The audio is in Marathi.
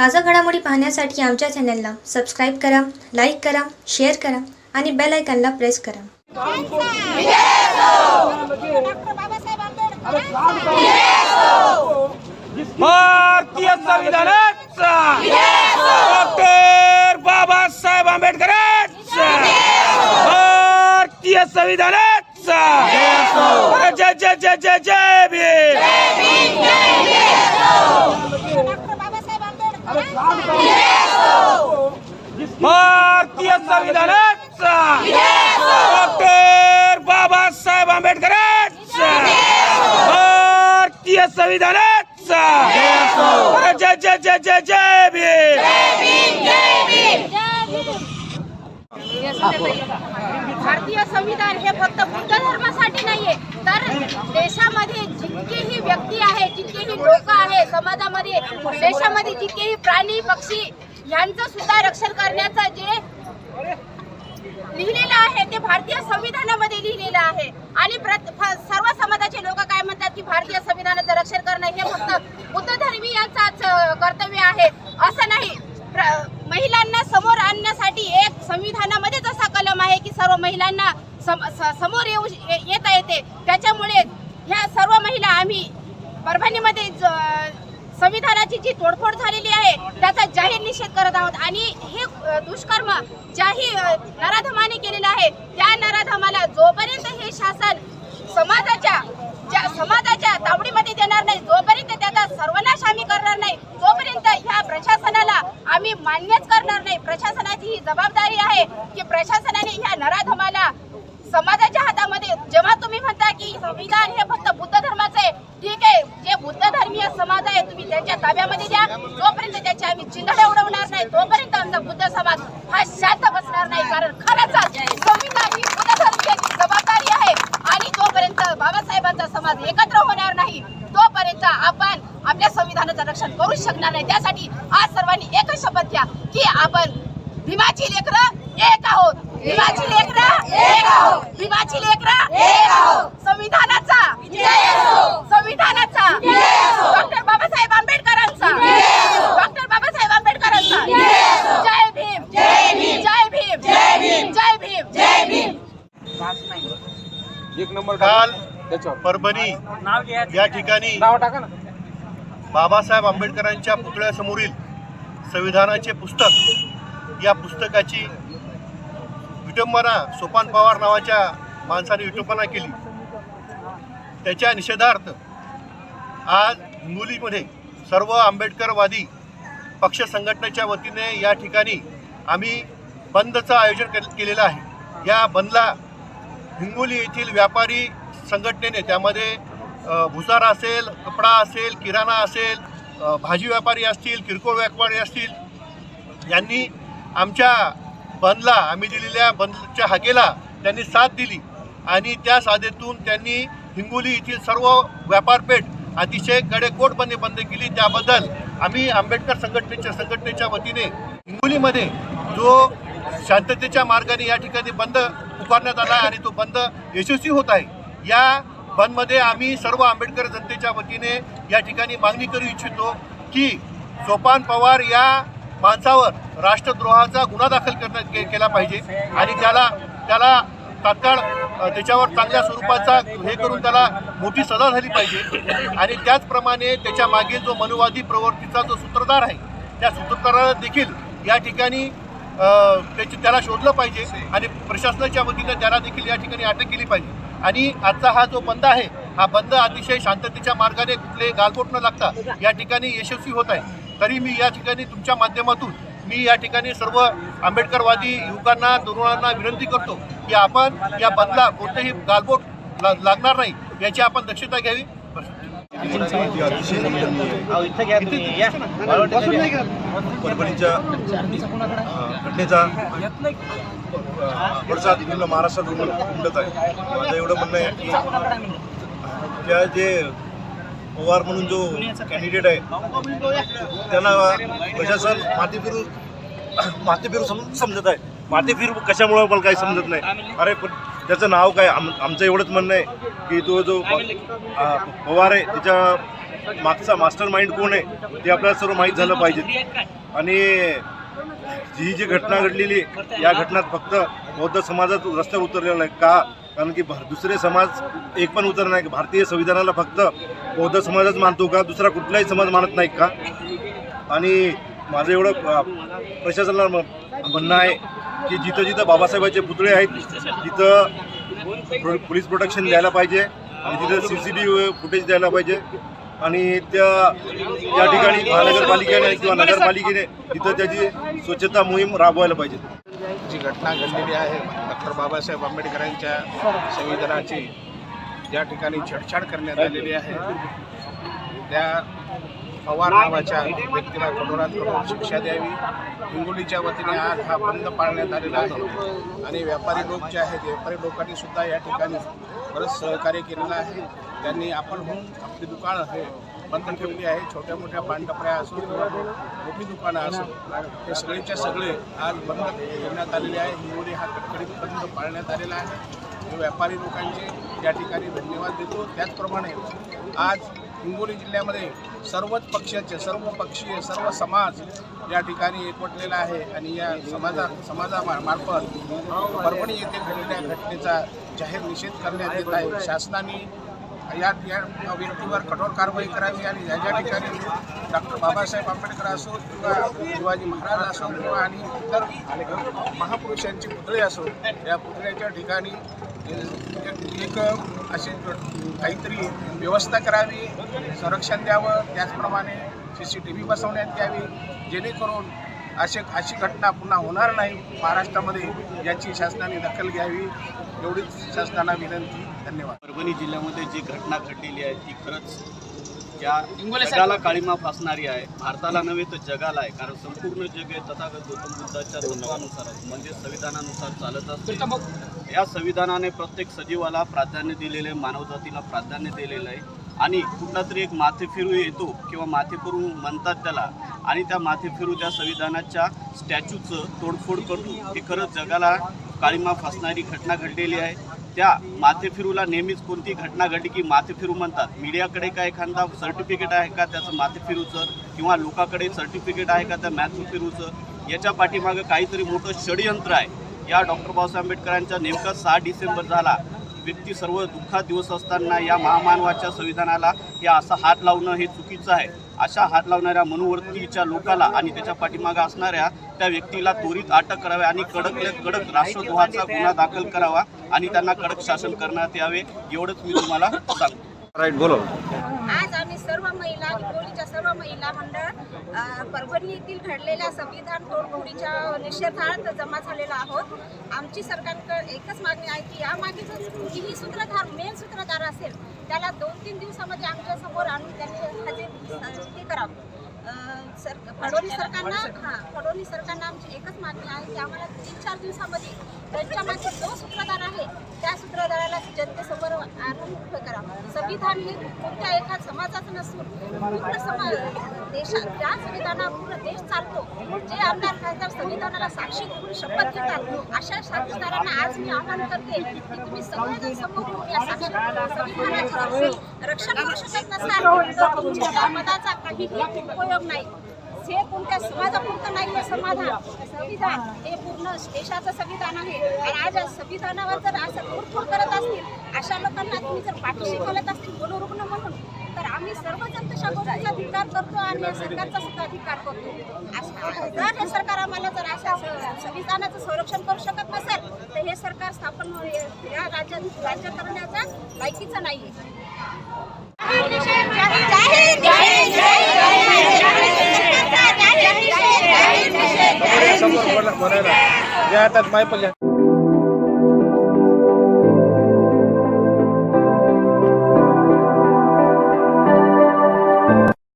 ताज़ा घडामोडी पाहण्यासाठी आमच्या चॅनलला सबस्क्राईब करा, लाईक करा, शेअर करा आणि बेल आयकॉनला प्रेस करा। भारतीय संविधानाचा डॉक्टर बाबासाहेब आंबेडकरांचा भारतीय संविधानाचा जय जय जय जय जय भीम। भारतीय संविधानाचा डॉक्टर बाबासाहेब आंबेडकरांचा भारतीय संविधानाचा जय जय जय जय जय भीम। भारतीय संविधान हे फक्त बुद्ध धर्मासाठी नाहीये, तर देशामध्ये जितकेही व्यक्ती आहे, जितकेही लोक आहे समाजामध्ये, देशामध्ये जितकेही प्राणी पक्षी यांचं सुद्धा रक्षण करण्याचं जे लिहिलेलं आहे ते भारतीय संविधानामध्ये लिहिलेलं आहे। आणि सर्व समाजाचे लोक काय म्हणतात की भारतीय संविधानाचं रक्षण करणं हे फक्त बुद्ध धर्मीयांचाच कर्तव्य आहे, असं नाही। महिलांना समोर आणण्यासाठी एक संविधानामध्येच असा कलम आहे की सर्व महिलांना समोर येता येते। त्याच्यामुळे ह्या सर्व महिला आम्ही परभणीमध्ये संविधानाची जी तोडफोड झालेली आहे त्याचा जाहीर निषेध करत आहोत। आणि हे दुष्कर्म ज्याही नराधमाने केलेलं आहे त्या नराधमाला जोपर्यंत हे शासन समाजाच्या तावडीमध्ये देणार नाही, जोपर्यंत त्याचा सर्वनाश आम्ही करणार नाही, तोपर्यंत ह्या प्रशासनाला आम्ही मान्यच करणार नाही। प्रशासनाची ही जबाबदारी आहे की प्रशासनाने ह्या नराधमाला समाजाच्या हातामध्ये, जेव्हा तुम्ही म्हणता की संविधान हे फक्त बुद्ध धर्माचं आहे, ठीक आहे, जे बुद्ध धर्मीय समाज आहे तुम्ही त्यांच्या ताब्यामध्ये द्या, जोपर्यंत त्याची आम्ही चिंधडे उडवणार नाही तोपर्यंत आमचा बुद्ध समाज हा शांत बसणार नाही। कारण खरंच संविधान ही बुद्ध धर्मीयाची जबाबदारी आहे आणि जोपर्यंत बाबासाहेबांचा समाज एकत्र होणार नाही तोपर्यंत आपण आपल्या संविधानाचं रक्षण करू शकणार नाही। त्यासाठी आज सर्वांनी एकच शपथ घ्या की आपण भीमाची लेकरं एक आहोत, भीमाची लेकरं एक आहोत, भीमाची लेकरं एक आहोत। संविधानाचा संविधानाचा डॉक्टर बाबासाहेब आंबेडकरांचा डॉक्टर बाबासाहेब आंबेडकरांचा जय भीम, जय भीम, जय भीम, जय भीम, जय भीम, जय भीम। एक नंबर काल परभणी या ठिकाणी बाबासाहेब आंबेडकरांच्या पुतळ्यासमोरील संविधानाचे पुस्तक या पुस्तकाची विटंबना सोपान पवार नावाच्या माणसाने विटंबना केली। त्याच्या निषेधार्थ आज हिंगोलीमध्ये सर्व आंबेडकरवादी पक्ष संघटनेच्या वतीने या ठिकाणी आम्ही बंदचं आयोजन केलेलं आहे। या बंदला हिंगोली येथील व्यापारी संघटनेने, त्यामध्ये भुसारा असेल, कपडा असेल, किराणा असेल, भाजी व्यापारी असतील, किरकोळ व्यापारी असतील, यांनी आमच्या बंदला, आम्ही दिलेल्या बंदच्या हाकेला त्यांनी साथ दिली आणि त्या साथेतून त्यांनी हिंगोली येथील सर्व व्यापारपेठ अतिशय कडेकोटपणे बंद केली। त्याबद्दल आम्ही आंबेडकर संघटनेच्या वतीने हिंगोलीमध्ये जो शांततेच्या मार्गाने या ठिकाणी बंद पुकारण्यात आला आणि तो बंद यशस्वी होत आहे। या बंदमध्ये आम्ही सर्व आंबेडकर जनतेच्या वतीने या ठिकाणी मागणी करू इच्छितो की सोपान पवार या माणसावर राष्ट्रद्रोहाचा गुन्हा दाखल केला पाहिजे आणि त्याला तात्काळ त्याच्यावर चांगल्या स्वरूपाचा हे करून त्याला मोठी सजा झाली पाहिजे। आणि त्याचप्रमाणे त्याच्या मागील जो मनुवादी प्रवृत्तीचा जो सूत्रधार आहे त्या सूत्रधाराला देखील या ठिकाणी त्याला शोधलं पाहिजे आणि प्रशासनाच्या वतीनं त्याला देखील या ठिकाणी अटक केली पाहिजे। आणि आजचा हा जो बंद आहे हा बंद अतिशय शांततेच्या मार्गाने कुठले गालबोट न लागता या ठिकाणी यशस्वी होत आहे। तरी मी या ठिकाणी तुमच्या माध्यमातून मी या ठिकाणी सर्व आंबेडकरवादी युवकांना, तरुणांना विनंती करतो की आपण या बंदला कोणतेही गालबोट लागणार नाही याची आपण दक्षता घ्यावी। परभणीच्या घटनेचा पडसाद पूर्ण महाराष्ट्रात उमटत आहे। माझं एवढं म्हणणं आहे की त्या जे पवार म्हणून जो कॅन्डिडेट आहे त्यांना प्रशासन माथेफिरू समजत आहे। माथेफिरू कशामुळे मला काही समजत नाही। अरे पण त्याचं नाव काय? आमचं एवढंच म्हणणं आहे की तो जो पवार आहे मागचा मास्टर माइंड कोण आहे ते आपल्याला सर्व माहीत झालं पाहिजे. आणि ही जी घटना घडलेली या घटनात फक्त बौद्ध समाजात रस्त्यावर उतरलेला आहे का? कारण की दुसरे समाज एक पण उतरला नाही. भारतीय संविधानाला फक्त बौद्ध समाजच मानतो का? दुसरा कुठलाही समाज मानत नाही का? आणि माझं एवढं प्रशासनाला म्हणणं आहे की जिथं जिथं बाबासाहेबांचे पुतळे आहेत तिथं पोलीस प्रोटेक्शन द्यायला पाहिजे आणि तिथं CCTV फुटेज द्यायला पाहिजे. आणि त्या ठिकाणी महानगरपालिकेने किंवा नगरपालिकेने तिथं त्याची स्वच्छता मोहीम राबवायला पाहिजे. जी घटना घडलेली आहे डॉक्टर बाबासाहेब आंबेडकरांच्या संविधानाची ज्या ठिकाणी छेडछाड करण्यात आलेली आहे त्या पवार नावाच्या व्यक्तीला कठोरात कठोर शिक्षा द्यावी. हिंगोलीच्या वतीने आज हा बंद पाळण्यात आलेला आहे आणि व्यापारी लोक जे आहेत व्यापारी लोकांनी सुद्धा या ठिकाणी बरंच सहकार्य केलेलं आहे. त्यांनी आपण होऊन आपली दुकानं हे बंद ठेवली आहे. छोट्या मोठ्या पानटपऱ्या असो किंवा मोठी दुकानं असो हे सगळेच्या सगळे आज बंद ठेवण्यात आलेले आहे. हिंगोली हा कडकडीत बंद पाळण्यात आलेला आहे. व्यापारी लोकांचे या ठिकाणी धन्यवाद देतो. त्याचप्रमाणे आज हिंगोली जिल्ह्यामध्ये सर्वच पक्षाचे सर्व पक्षीय सर्व समाज या ठिकाणी एकवटलेला आहे आणि या समाजामार्फत परभणी येथे घडलेल्या घटनेचा जाहीर निषेध करण्यात येत आहे. शासनाने या व्यक्तीवर कठोर कारवाई करावी आणि ज्या ठिकाणी डॉक्टर बाबासाहेब आंबेडकर असो किंवा शिवाजी महाराज असो किंवा आणि इतर महापुरुषांचे पुतळे असो या पुतळ्याच्या ठिकाणी एक अशी काहीतरी व्यवस्था करावी, संरक्षण द्यावं. त्याचप्रमाणे CCTV बसवण्यात यावी जेणेकरून अशी घटना पुन्हा होणार नाही महाराष्ट्रामध्ये. याची शासनाने दखल घ्यावी एवढीच शासनाला विनंती. धन्यवाद. परभणी जिल्ह्यामध्ये जी घटना घडलेली आहे ती खरंच त्या जगाला काळीमा फासणारी आहे. भारताला नव्हे तर जगाला आहे. कारण संपूर्ण जग हे तथागत गौतम बुद्धाच्या तत्वानुसार म्हणजे संविधानानुसार चालत असते. या संविधानाने प्रत्येक सजीवाला प्राधान्य दिलेलं आहे, मानवजातीला प्राधान्य दिलेलं आहे. आणि कुठला तरी एक माथेफिरू येतो किंवा माथेफिरू म्हणतात त्याला आणि त्या माथेफिरू त्या संविधानाच्या स्टॅच्यूचं तोडफोड करतो. हे खरंच जगाला काळीमा फासणारी घटना घडलेली आहे. त्या माथेफिरूला नेहमीच कोणती घटना घडली की माथेफिरू म्हणतात. मीडियाकडे काय एखादा सर्टिफिकेट आहे का त्याचं माथेफिरूचं किंवा लोकांकडे सर्टिफिकेट आहे का त्या माथेफिरूचं? याच्या पाठीमागं काहीतरी मोठं षडयंत्र आहे. या डॉक्टर बाबासाहेब आंबेडकरांचा नेमका 6 डिसेंबर झाला. व्यक्ती सर्व दुःखात दिवस असताना या महामानवाच्या संविधानाला हे असा हात लावणं हे चुकीचं आहे. अशा हात लावणाऱ्या मनुवर्तीच्या लोकाला आणि त्याच्या पाठीमागे असणाऱ्या त्या व्यक्तीला त्वरित अटक करावी आणि कडक राष्ट्रद्रोहाचा गुन्हा दाखल करावा आणि त्यांना कडक शासन करण्यात यावे. एवढंच मी तुम्हाला सांगतो. राईट बोलो. आज आम्ही सर्व महिला हिंगोलीच्या सर्व महिला मंडळ परभणी येथील घडलेल्या संविधान तोडफोडीच्या निषेधार्थ जमा झालेलो आहोत. आमची सरकारकडे एकच मागणी आहे की यामागे जो कुणीही सूत्रधार मेन सूत्रधार असेल त्याला 2-3 दिवसामध्ये आमच्या समोर आणून त्यांनी हे करावं. फडणवीस सरकारनं आमची एकच मागणी आहे की आम्हाला 3-4 दिवसामध्ये त्यांच्या मागे जो सूत्रधार आहे त्या सूत्रधाराला जनतेसमोर आणून उभं करावं. संविधान हे कोणत्या एका समाजाचं नसून पूर्ण समाज देशात ज्या संविधानावर पूर्ण देश चालतो, जे आमदार खासदार संविधानाला साक्षी करून शपथ घेतात अशा साक्षीदारांना आज मी आवाहन करते की तुम्ही सगळेजण समोर येऊन या संविधानाचे रक्षण करू शकत नसाल तर तुमच्या त्या पदाचा काहीही उपयोग नाही. हे कोणत्या समाजापुरतं नाही आहे. संविधान हे पूर्ण देशाचं संविधान आहे आणि आज या संविधानावर जर असं तोडफोड करत असतील अशा लोकांना तुम्ही जर पाठीशी घालत असतील मनोरुग्ण म्हणून तर आम्ही सर्वजण तशा गोष्टीचा धिक्कार करतो आणि या सरकारचा सुद्धा धिक्कार करतो. जर हे सरकार आम्हाला जर अशा संविधानाचं संरक्षण करू शकत नसेल तर हे सरकार स्थापन या राज्य करण्याचा लायकीचं नाही आहे. बोलायला जे हातात माय पडल्या